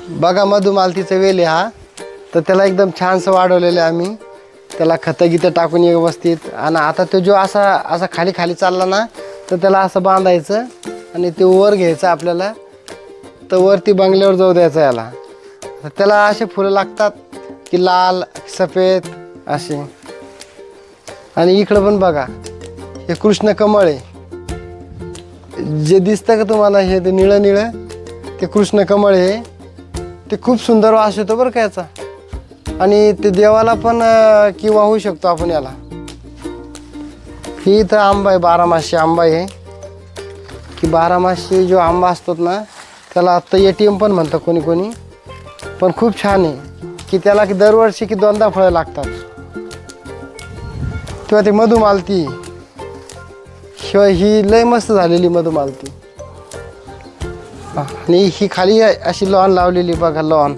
बघा मधुमालतीचा वेल आहे हा. तर त्याला एकदम छानसं वाढवलेलं आहे आम्ही. त्याला खतं गितं टाकून व्यवस्थित. आणि आता तो जो असा असा खाली खाली चालला ना तर त्याला असं बांधायचं आणि ते वर घ्यायचं आपल्याला. तर वरती बंगल्यावर जाऊ द्यायचं याला. तर त्याला असे फुलं लागतात की लाल सफेद असे. आणि इकडं पण बघा हे कृष्ण कमळ आहे. जे दिसतं का तुम्हाला हे ते निळं निळं ते कृष्ण कमळ आहे. ते खूप सुंदर वास येतो बरं का याचा. आणि ते देवाला पण की वाहू शकतो आपण याला. ही इथं आंबा आहे, बारामासी आंबा आहे. की बारामासी जो आंबा असतो ना त्याला आत्ता ATM पण म्हणतं कोणी कोणी. पण खूप छान आहे की त्याला की दरवर्षी की 2दा फळं लागतात. किंवा ते मधुमालती शिवाय ही लय मस्त झालेली मधुमालती. आणि ही खाली अशी लॉन लावलेली बघा लॉन.